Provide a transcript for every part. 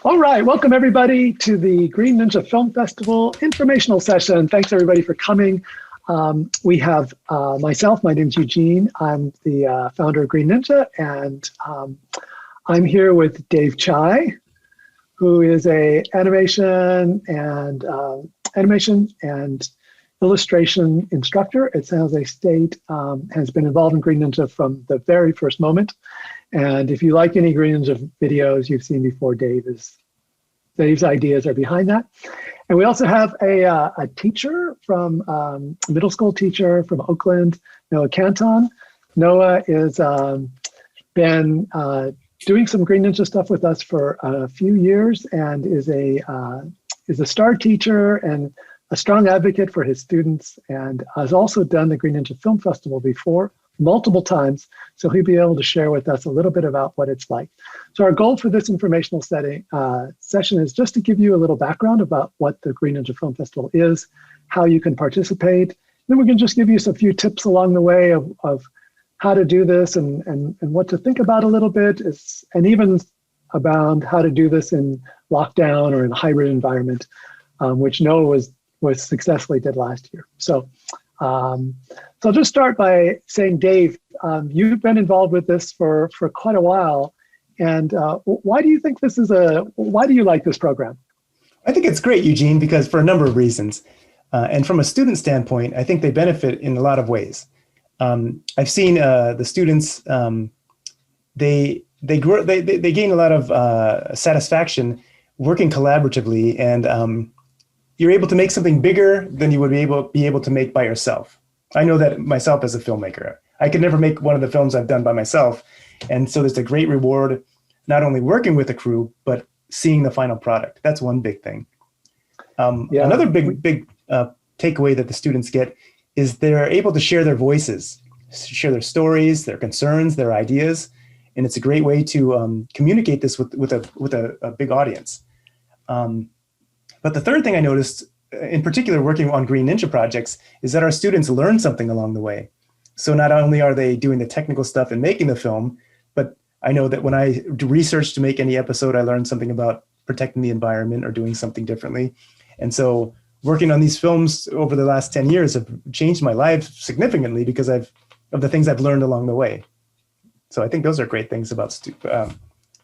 All right, welcome everybody to the Green Ninja Film Festival informational session. Thanks everybody for coming. We have myself, my name's Eugene. I'm the founder of Green Ninja, and I'm here with Dave Chai, who is a animation and illustration instructor at San Jose State, has been involved in Green Ninja from the very first moment. And if you like any Green Ninja videos you've seen before, Dave's ideas are behind that. And we also have a teacher from, a middle school teacher from Oakland, Noah Canton. Noah is been doing some Green Ninja stuff with us for a few years and is a star teacher and a strong advocate for his students, and has also done the Green Ninja Film Festival before, multiple times, so he'll be able to share with us a little bit about what it's like. So our goal for this informational session is just to give you a little background about what the Green Ninja Film Festival is, how you can participate. Then we can just give you a few tips along the way of how to do this and what to think about a little bit, and even about how to do this in lockdown or in a hybrid environment, which Noah was successfully did last year. So I'll just start by saying, Dave, you've been involved with this for quite a while. And why do you think why do you like this program? I think it's great, Eugene, because for a number of reasons. And from a student standpoint, I think they benefit in a lot of ways. I've seen the students, they gain a lot of satisfaction working collaboratively, and you're able to make something bigger than you would be able to make by yourself. I know that myself as a filmmaker. I could never make one of the films I've done by myself. And so there's a great reward, not only working with a crew, but seeing the final product. That's one big thing. Another big takeaway that the students get is they're able to share their voices, share their stories, their concerns, their ideas. And it's a great way to communicate this with a big audience. But the third thing I noticed, in particular working on Green Ninja projects, is that our students learn something along the way. So not only are they doing the technical stuff and making the film, but I know that when I do research to make any episode, I learned something about protecting the environment or doing something differently. And so working on these films over the last 10 years have changed my life significantly because of the things I've learned along the way. So I think those are great things about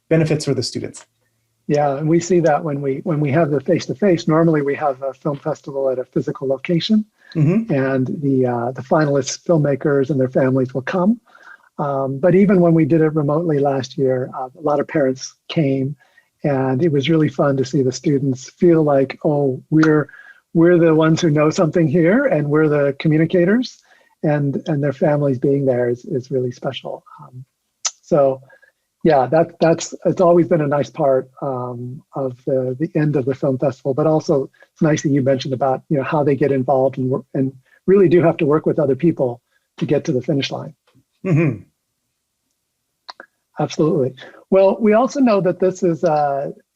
benefits for the students. Yeah, and we see that when we have the face-to-face. Normally we have a film festival at a physical location, and the finalists, filmmakers, and their families will come. But even when we did it remotely last year, a lot of parents came, and it was really fun to see the students feel like, oh, we're the ones who know something here, and we're the communicators, and their families being there is really special. Yeah, it's always been a nice part of the end of the film festival, but also it's nice that you mentioned about how they get involved and really do have to work with other people to get to the finish line. Mm-hmm. Absolutely. Well, we also know that this is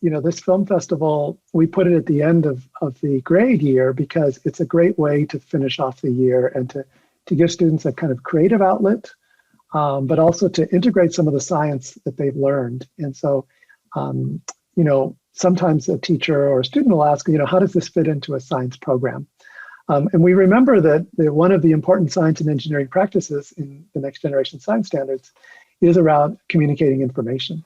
this film festival, we put it at the end of the grade year because it's a great way to finish off the year and to give students a kind of creative outlet. But also to integrate some of the science that they've learned. And so, sometimes a teacher or a student will ask, how does this fit into a science program? And we remember that one of the important science and engineering practices in the next generation science standards is around communicating information.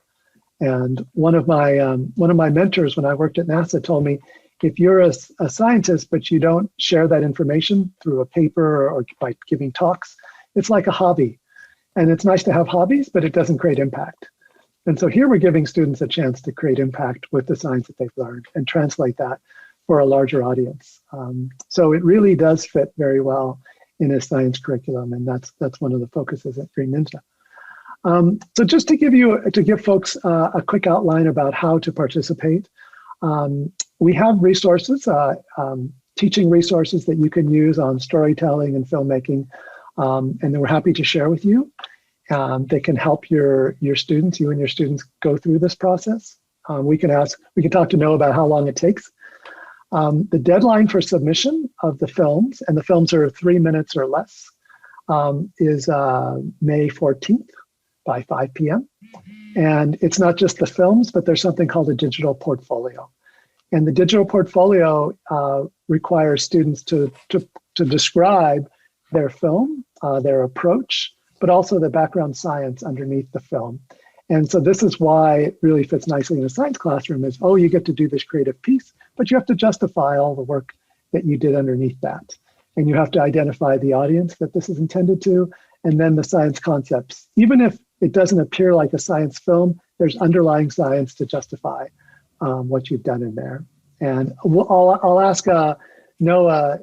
And one of my mentors when I worked at NASA told me, if you're a scientist, but you don't share that information through a paper or by giving talks, it's like a hobby. And it's nice to have hobbies, but it doesn't create impact. And so here we're giving students a chance to create impact with the science that they've learned and translate that for a larger audience. So it really does fit very well in a science curriculum, and that's one of the focuses at Green Ninja. So just to give folks a quick outline about how to participate, we have resources, teaching resources that you can use on storytelling and filmmaking. And then we're happy to share with you. They can help you and your students go through this process. We can talk to Noah about how long it takes. The deadline for submission of the films, and the films are 3 minutes or less, is May 14th by 5 p.m. And it's not just the films, but there's something called a digital portfolio. And the digital portfolio requires students to describe their film, their approach, but also the background science underneath the film. And so this is why it really fits nicely in a science classroom is, oh, you get to do this creative piece, but you have to justify all the work that you did underneath that. And you have to identify the audience that this is intended to, and then the science concepts. Even if it doesn't appear like a science film, there's underlying science to justify what you've done in there. And I'll ask Noah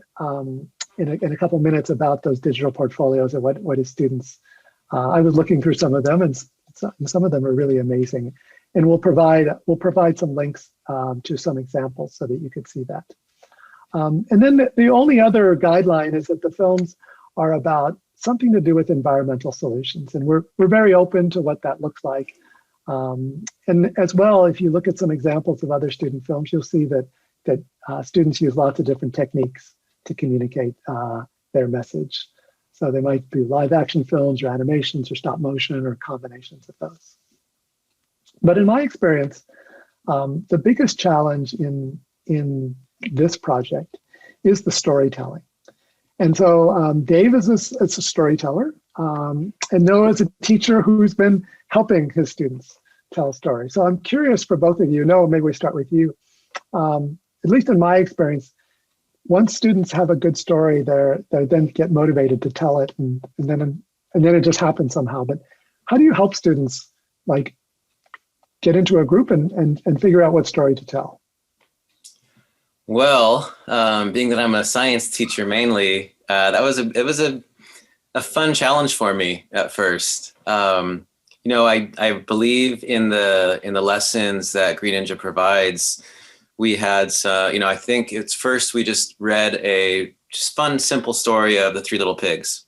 in a couple minutes about those digital portfolios and what his students, I was looking through some of them, and some of them are really amazing. And we'll provide some links to some examples so that you could see that. And then the only other guideline is that the films are about something to do with environmental solutions. And we're very open to what that looks like. And as well, if you look at some examples of other student films, you'll see that students use lots of different techniques to communicate their message. So they might be live action films or animations or stop motion or combinations of those. But in my experience, the biggest challenge in this project is the storytelling. And so Dave is a storyteller, and Noah is a teacher who's been helping his students tell stories. So I'm curious for both of you. Noah, maybe we start with you. At least in my experience, once students have a good story, they then get motivated to tell it, and then it just happens somehow. But how do you help students like get into a group and figure out what story to tell? Well, being that I'm a science teacher mainly, it was a fun challenge for me at first. I believe in the lessons that Green Ninja provides. We had, I think it's first we just read a just fun, simple story of the Three Little Pigs,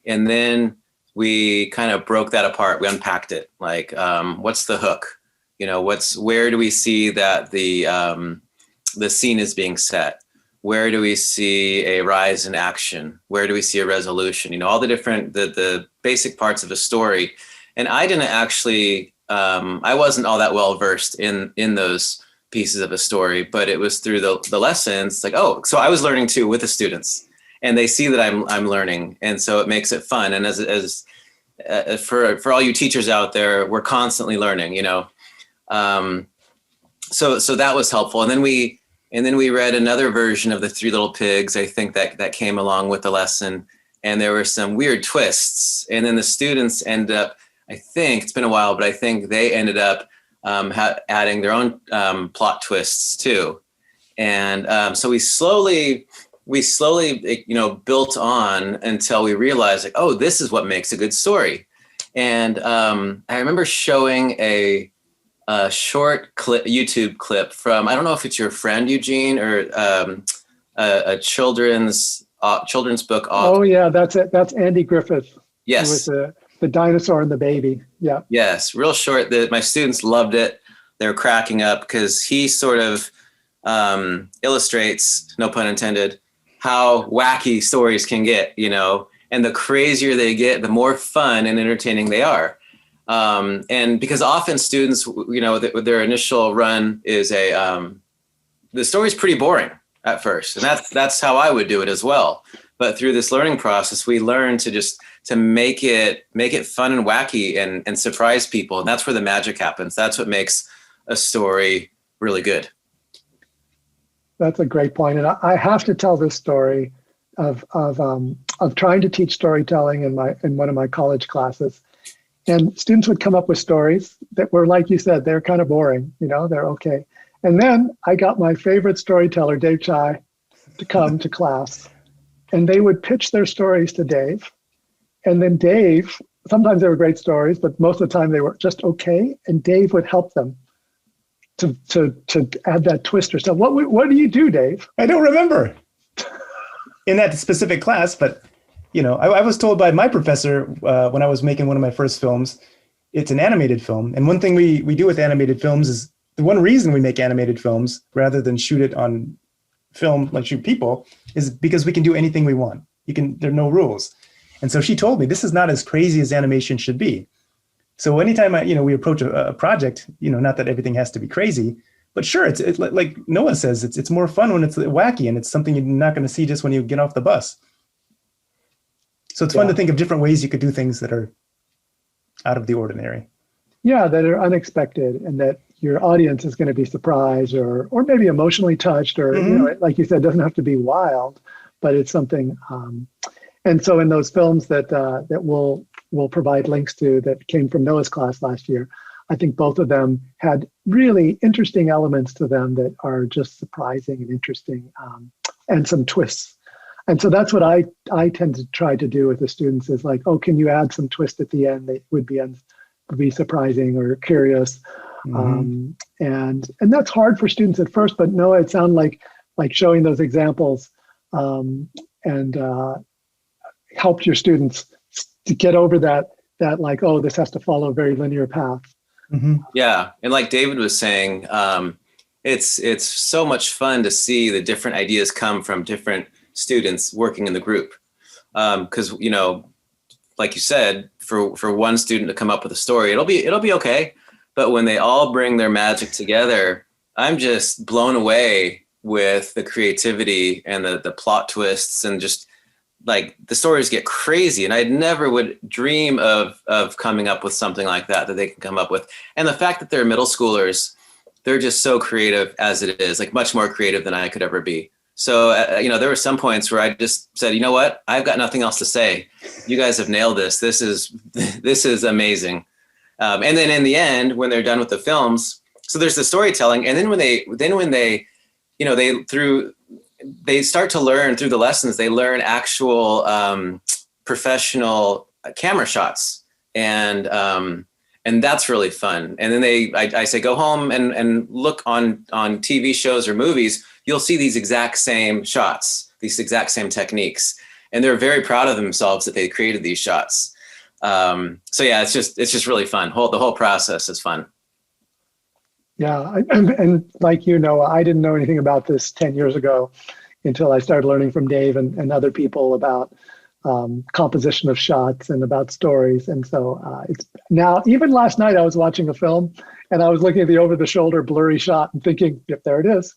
and then we kind of broke that apart. We unpacked it. Like, what's the hook? Where do we see that the scene is being set? Where do we see a rise in action? Where do we see a resolution? All the different, the basic parts of a story. And I didn't actually, I wasn't all that well versed in those pieces of a story, but it was through the lessons, like, oh, so I was learning too with the students, and they see that I'm learning. And so it makes it fun. And as for all you teachers out there, we're constantly learning, So that was helpful. And then we read another version of the Three Little Pigs. I think that came along with the lesson, and there were some weird twists. And then the students ended up, I think it's been a while, but I think they ended up adding their own plot twists too. And so we slowly, built on until we realized, like, oh, this is what makes a good story. And I remember showing a short clip, YouTube clip from, I don't know if it's your friend Eugene or a children's book author. Oh yeah, that's it. That's Andy Griffith. Yes. With the dinosaur and the baby. Yeah. Yes, real short. My students loved it. They were cracking up because he sort of illustrates, no pun intended, how wacky stories can get, and the crazier they get, the more fun and entertaining they are. And because often students, their initial run is the story's pretty boring at first. And that's how I would do it as well. But through this learning process, we learn to make it fun and wacky and surprise people. And that's where the magic happens. That's what makes a story really good. That's a great point. And I have to tell this story of trying to teach storytelling in one of my college classes. And students would come up with stories that were, like you said, they're kind of boring, they're okay. And then I got my favorite storyteller, Dave Chai, to come to class. And they would pitch their stories to Dave. And then Dave, sometimes they were great stories, but most of the time they were just okay. And Dave would help them to add that twist or stuff. What do you do, Dave? I don't remember in that specific class, but I was told by my professor when I was making one of my first films, it's an animated film. And one thing we do with animated films is the one reason we make animated films rather than shoot it on film, like shoot people, is because we can do anything we want. There are no rules. And so she told me this is not as crazy as animation should be. So anytime we approach a project, not that everything has to be crazy, but sure, it's like Noah says, it's more fun when it's wacky and it's something you're not going to see just when you get off the bus. So it's fun to think of different ways you could do things that are out of the ordinary. Yeah, that are unexpected, and that your audience is going to be surprised or maybe emotionally touched, or like you said, it doesn't have to be wild, but it's something. And so in those films that we'll provide links to that came from Noah's class last year, I think both of them had really interesting elements to them that are just surprising and interesting, and some twists. And so that's what I tend to try to do with the students is like, oh, can you add some twist at the end that would be surprising or curious? And that's hard for students at first, but Noah, it sounded like showing those examples and helped your students to get over that like, oh, this has to follow a very linear path. Yeah. And like David was saying, it's so much fun to see the different ideas come from different students working in the group. Because, like you said, for one student to come up with a story, it'll be okay. But when they all bring their magic together, I'm just blown away with the creativity and the plot twists, and just like the stories get crazy. And I never would dream of coming up with something like that they can come up with. And the fact that they're middle schoolers, they're just so creative as it is, like much more creative than I could ever be. So, there were some points where I just said, you know what, I've got nothing else to say. You guys have nailed this. This is amazing. And then in the end, when they're done with the films, so there's the storytelling. And then when they they start to learn through the lessons, they learn actual professional camera shots. And that's really fun. And then I say, go home and look on TV shows or movies, you'll see these exact same shots, these exact same techniques. And they're very proud of themselves that they created these shots. So yeah, it's just really fun. The whole process is fun. Yeah. And like, I didn't know anything about this 10 years ago until I started learning from Dave and other people about composition of shots and about stories. And so it's now, even last night I was watching a film and I was looking at the over the shoulder blurry shot and thinking, yep, there it is.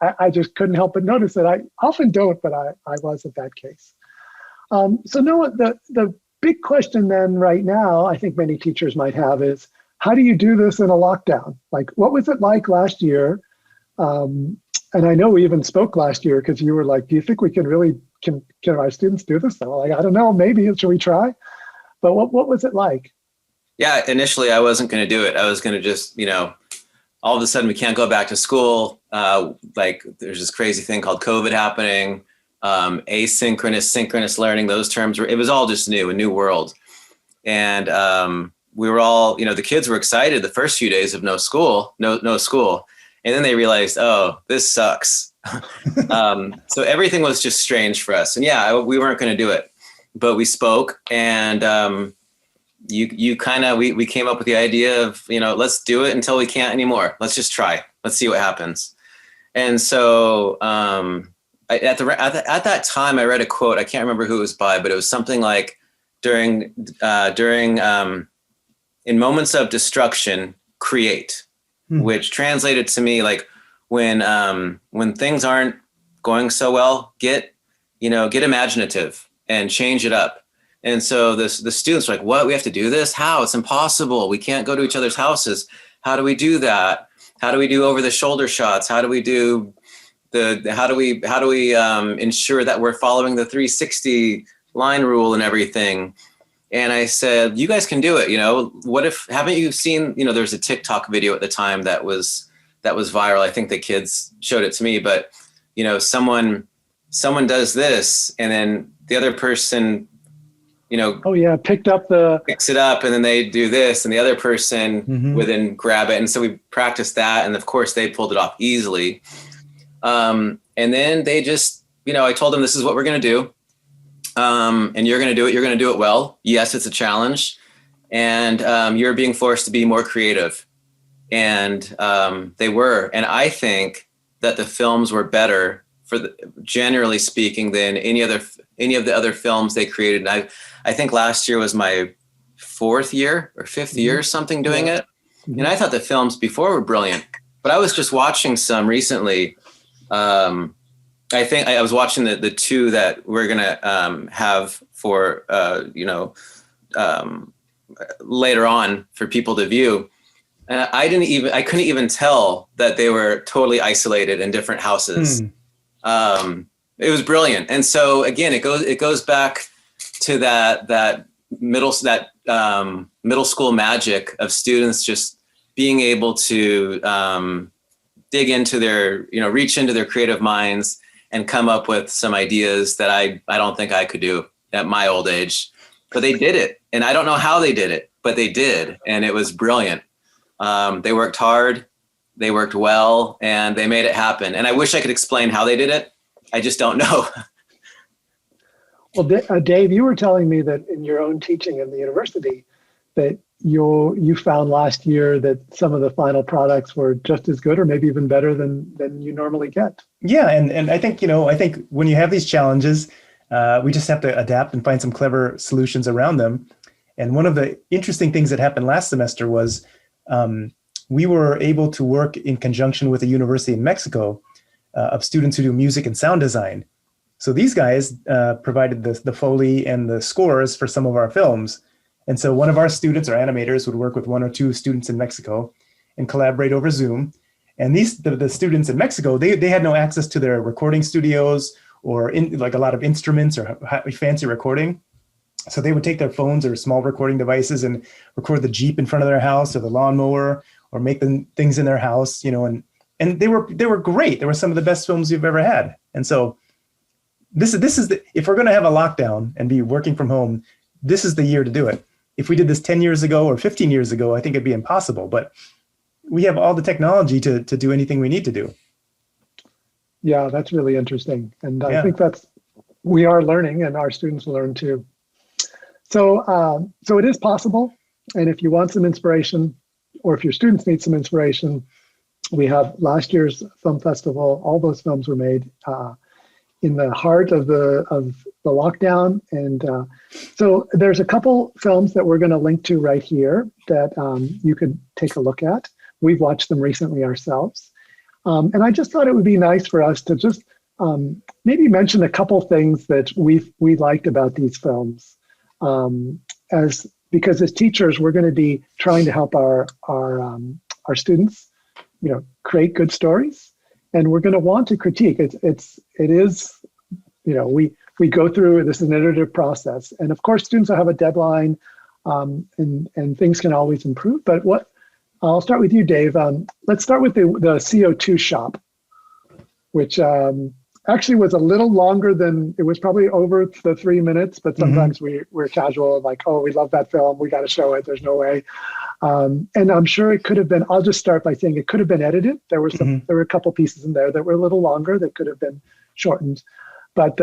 I just couldn't help but notice it. I often don't, but I was at that case. So Noah, the big question then right now, I think many teachers might have is, how do you do this in a lockdown? Like, what was it like last year? And I know we even spoke last year because you were like, do you think we can our students do this? And I'm like, I don't know, maybe, should we try? But what was it like? Yeah, initially I wasn't going to do it. I was going to just, all of a sudden we can't go back to school. Like there's this crazy thing called COVID happening, asynchronous, synchronous learning, those terms it was all just new, a new world. And we were all, the kids were excited the first few days of no school. And then they realized, oh, this sucks. So everything was just strange for us. And yeah, we weren't going to do it, but we spoke and we came up with the idea of, let's do it until we can't anymore. Let's just try. Let's see what happens. And so at that time, I read a quote. I can't remember who it was by, but it was something like during in moments of destruction, create. Which translated to me like when things aren't going so well, get imaginative and change it up. And so the students are like, what? We have to do this? How? It's impossible. We can't go to each other's houses. How do we do that? How do we do over the shoulder shots? How do we do how do we ensure that we're following the 360 line rule and everything? And I said, you guys can do it. What if, haven't you seen, there's a TikTok video at the time that was viral. I think the kids showed it to me, but someone does this and then the other person, picks it up and then they do this and the other person would then grab it. And so we practiced that. And of course they pulled it off easily. And then they just, I told them, this is what we're going to do. And you're going to do it. You're going to do it well. Yes, it's a challenge. And you're being forced to be more creative. And they were. And I think that the films were better, generally speaking, than any of the other films they created. And I think last year was my fourth year or fifth year, something doing it. Mhm. And I thought the films before were brilliant, but I was just watching some recently. I think I was watching the two that we're gonna have for later on for people to view. And I couldn't even tell that they were totally isolated in different houses. It was brilliant. And so again, it goes back to that middle school magic of students just being able to dig into their, reach into their creative minds and come up with some ideas that I don't think I could do at my old age, but they did it. And I don't know how they did it, but they did. And it was brilliant. They worked hard, they worked well, and they made it happen. And I wish I could explain how they did it. I just don't know. Well, Dave, you were telling me that in your own teaching in the university that you found last year that some of the final products were just as good or maybe even better than you normally get. Yeah, and I think when you have these challenges, we just have to adapt and find some clever solutions around them. And one of the interesting things that happened last semester was we were able to work in conjunction with a university in Mexico of students who do music and sound design. So these guys provided the Foley and the scores for some of our films. And so one of our students or animators would work with one or two students in Mexico and collaborate over Zoom. And the students in Mexico, they had no access to their recording studios or like a lot of instruments or fancy recording. So they would take their phones or small recording devices and record the Jeep in front of their house or the lawnmower or make the things in their house, and they were great. They were some of the best films we've ever had. And so this is if we're going to have a lockdown and be working from home, this is the year to do it. If we did this 10 years ago or 15 years ago, I think it'd be impossible, but we have all the technology to do anything we need to do. Yeah, that's really interesting. And I think we are learning and our students will learn too. So it is possible. And if you want some inspiration or if your students need some inspiration, we have last year's film festival. All those films were made in the heart of the lockdown. And so there's a couple films that we're going to link to right here that you could take a look at. We've watched them recently ourselves. And I just thought it would be nice for us to just maybe mention a couple things that we liked about these films. Because as teachers, we're going to be trying to help our students, create good stories, and we're going to want to critique. It is, we go through this is an iterative process, and of course, students will have a deadline, and things can always improve. But I'll start with you, Dave. Let's start with the CO2 Shop, which actually was a little longer than, it was probably over the 3 minutes, but sometimes we're casual, like, oh, we love that film, we got to show it, there's no way. And I'm sure it could have been, I'll just start by saying it could have been edited. There were a couple pieces in there that were a little longer that could have been shortened. But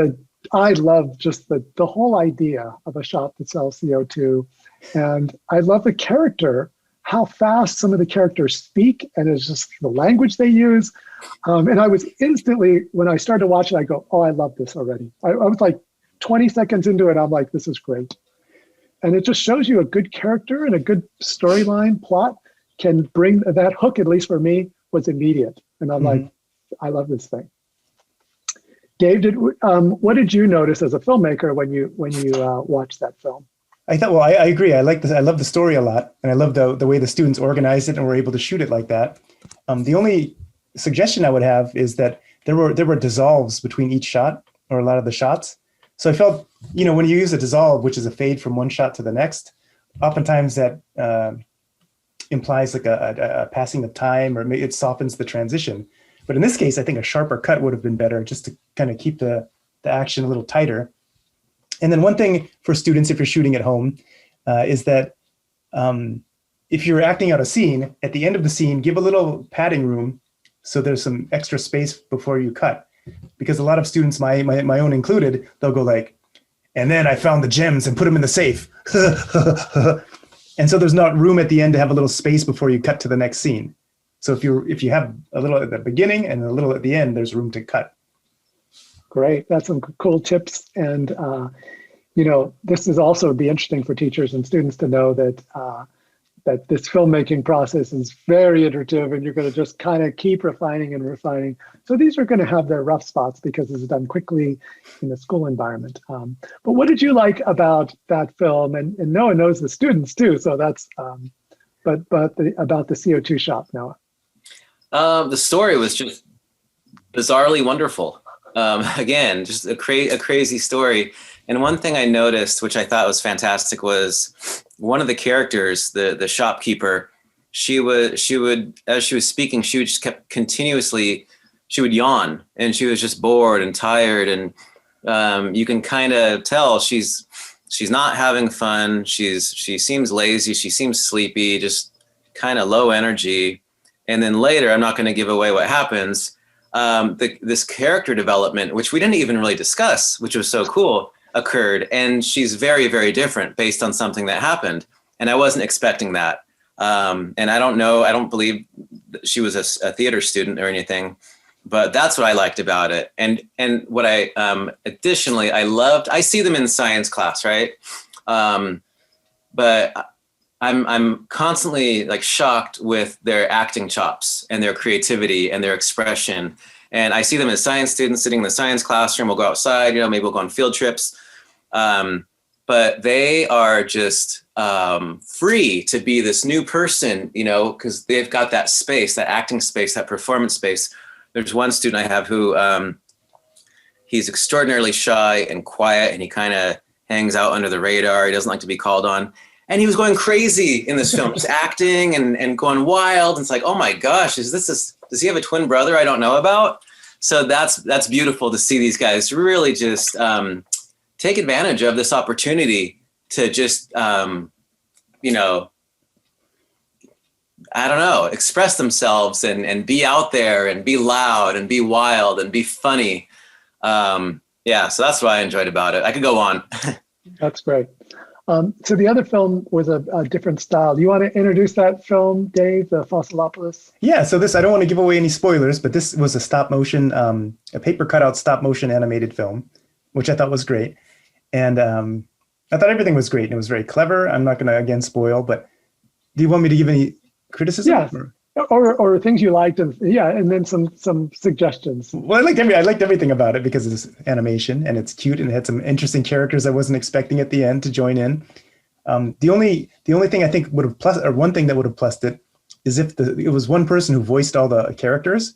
I love just the whole idea of a shop that sells CO2. And I love the character, how fast some of the characters speak, and it's just the language they use. And I was instantly, when I started to watch it, I go, oh, I love this already. I was like 20 seconds into it, I'm like, this is great. And it just shows you a good character and a good storyline plot can bring that hook, at least for me, was immediate. And I'm like, I love this thing. Dave, what did you notice as a filmmaker when you watched that film? I thought, I agree. I like this. I love the story a lot, and I love the way the students organized it and were able to shoot it like that. The only suggestion I would have is that there were dissolves between each shot, or a lot of the shots. So I felt, when you use a dissolve, which is a fade from one shot to the next, oftentimes that implies like a passing of time, or maybe it softens the transition. But in this case, I think a sharper cut would have been better, just to kind of keep the action a little tighter. And then one thing for students, if you're shooting at home, is that if you're acting out a scene, at the end of the scene, give a little padding room so there's some extra space before you cut. Because a lot of students, my own included, they'll go like, and then I found the gems and put them in the safe. And so there's not room at the end to have a little space before you cut to the next scene. So if you have a little at the beginning and a little at the end, there's room to cut. Great, that's some cool tips. And this is also be interesting for teachers and students to know that that this filmmaking process is very iterative, and you're going to just kind of keep refining and refining. So these are going to have their rough spots because it's done quickly in the school environment. But what did you like about that film? And Noah knows the students too, so that's. About the CO2 shop, Noah. The story was just bizarrely wonderful. Again, just a crazy story. And one thing I noticed, which I thought was fantastic, was one of the characters, the shopkeeper. She would, as she was speaking, she would just kept continuously. She would yawn, and she was just bored and tired, and you can kind of tell she's not having fun. She seems lazy. She seems sleepy, just kind of low energy. And then later, I'm not going to give away what happens. This character development, which we didn't even really discuss, which was so cool, occurred. And she's very, very different based on something that happened. And I wasn't expecting that. And I don't believe she was a theater student or anything. But that's what I liked about it. And what I additionally I loved, I see them in science class, right? But I'm constantly like shocked with their acting chops and their creativity and their expression. And I see them as science students sitting in the science classroom. We'll go outside, maybe we'll go on field trips. But they are just free to be this new person, because they've got that space, that acting space, that performance space. There's one student I have who he's extraordinarily shy and quiet, and he kind of hangs out under the radar. He doesn't like to be called on. And he was going crazy in this film, just acting and going wild. And it's like, oh my gosh, does he have a twin brother I don't know about? So that's beautiful to see these guys really just take advantage of this opportunity to just, express themselves and be out there and be loud and be wild and be funny. So that's what I enjoyed about it. I could go on. That's great. So the other film was a different style. Do you want to introduce that film, Dave, the Fossilopolis? Yeah, so I don't want to give away any spoilers, but this was a stop motion, a paper cutout stop motion animated film, which I thought was great. And I thought everything was great and it was very clever. I'm not going to, again, spoil, but do you want me to give any criticism? Yeah, or things you liked, and then some suggestions. Well, I liked everything about it because it's animation and it's cute and it had some interesting characters I wasn't expecting at the end to join in. The only thing I think would have plus, or one thing that would have plussed it, is if it was one person who voiced all the characters,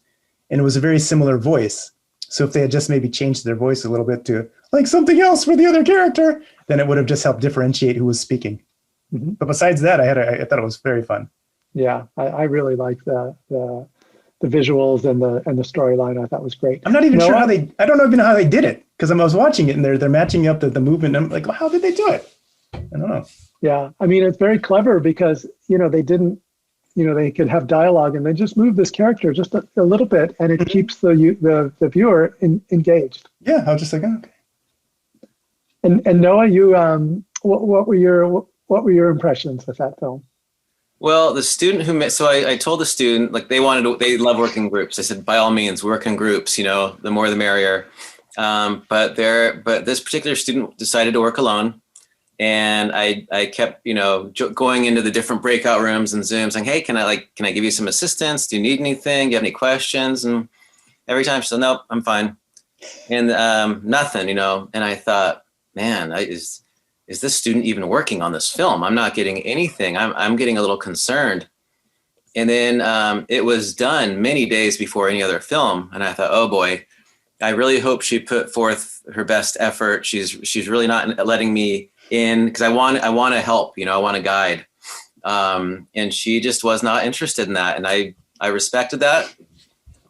and it was a very similar voice. So if they had just maybe changed their voice a little bit to like something else for the other character, then it would have just helped differentiate who was speaking. Mm-hmm. But besides that, I thought it was very fun. Yeah, I really like the visuals and the storyline. I thought was great. I'm not even sure I don't even know how they did it, because I was watching it and they're matching up the movement. And I'm like, well, how did they do it? I don't know. Yeah, I mean, it's very clever because they didn't, they could have dialogue and they just move this character just a little bit, and it keeps the viewer engaged. Yeah, I was just like, oh, okay. And Noah, you what were your impressions of that film? Well, the student I told the student, like they love working groups. I said, by all means, work in groups, the more the merrier. But this particular student decided to work alone. And I kept, going into the different breakout rooms and Zooms saying, hey, can I give you some assistance? Do you need anything? Do you have any questions? And every time she said, nope, I'm fine. And nothing, and I thought, man, is this student even working on this film? I'm not getting anything. I'm getting a little concerned. And then it was done many days before any other film. And I thought, oh boy, I really hope she put forth her best effort. She's really not letting me in, because I want to help, I want to guide. And she just was not interested in that. And I respected that.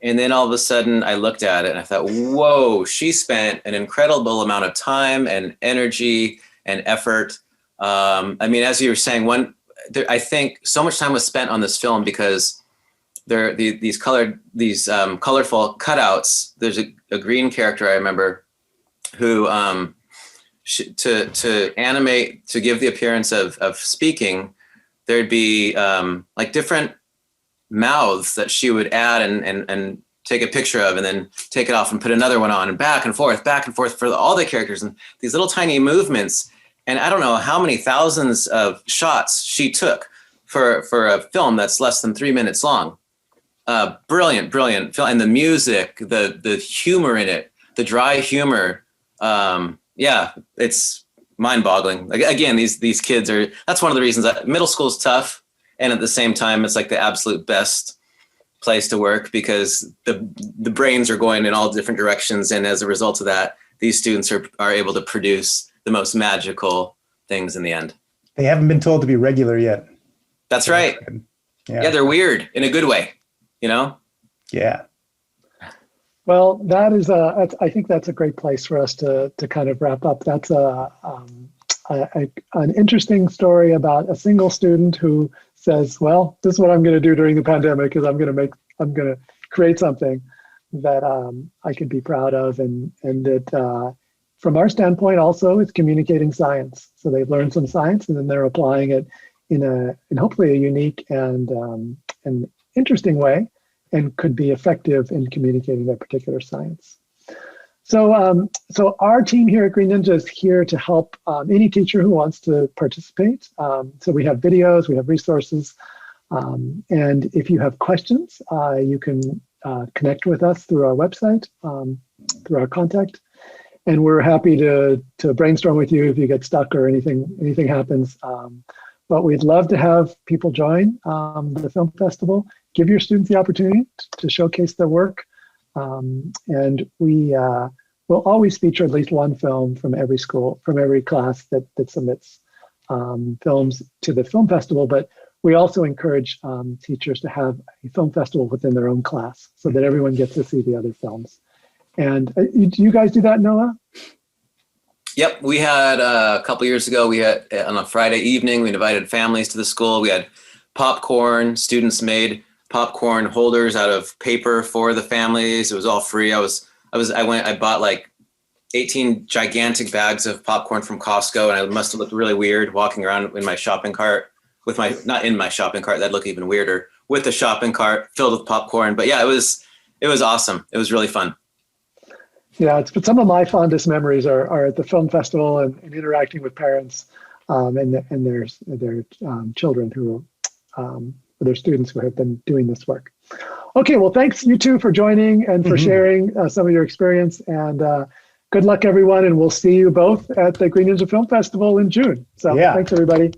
And then all of a sudden I looked at it and I thought, whoa, she spent an incredible amount of time and energy and effort. As you were saying, I think so much time was spent on this film because these colorful cutouts. There's a green character I remember who to animate, to give the appearance of speaking, there'd be like different mouths that she would add and take a picture of and then take it off and put another one on, and back and forth for all the characters, and these little tiny movements. And I don't know how many thousands of shots she took for a film that's less than 3 minutes long. Brilliant film. And the music, the humor in it, the dry humor. Yeah, it's mind-boggling. Again, these kids are, that's one of the reasons that middle school is tough. And at the same time, it's like the absolute best place to work, because the brains are going in all different directions. And as a result of that, these students are able to produce the most magical things in the end. They haven't been told to be regular yet. That's right. Yeah, they're weird in a good way, you know? Yeah. Well, that is I think that's a great place for us to kind of wrap up. That's an interesting story about a single student who says, well, this is what I'm going to do during the pandemic, is I'm going to create something that I can be proud of, and that from our standpoint also it's communicating science. So they've learned some science and then they're applying it in hopefully a unique and interesting way, and could be effective in communicating their particular science. So, so our team here at Green Ninja is here to help any teacher who wants to participate. So we have videos, we have resources, and if you have questions, you can connect with us through our website, through our contact, and we're happy to brainstorm with you if you get stuck or anything happens. But we'd love to have people join the film festival. Give your students the opportunity to showcase their work. And we will always feature at least one film from every school, from every class that submits films to the film festival. But we also encourage teachers to have a film festival within their own class so that everyone gets to see the other films. And do you guys do that, Noah? Yep, we had a couple years ago, we had on a Friday evening, we invited families to the school. We had popcorn, students made popcorn holders out of paper for the families. It was all free. I bought like 18 gigantic bags of popcorn from Costco, and I must have looked really weird walking around in my shopping cart with not in my shopping cart, that'd look even weirder, with a shopping cart filled with popcorn. But yeah, it was awesome. It was really fun. Yeah, but some of my fondest memories are at the film festival and interacting with parents and their children who their students who have been doing this work. Okay, well, thanks you two for joining and for sharing some of your experience, and good luck everyone, and we'll see you both at the Green Ninja Film Festival in June. So yeah. Thanks everybody.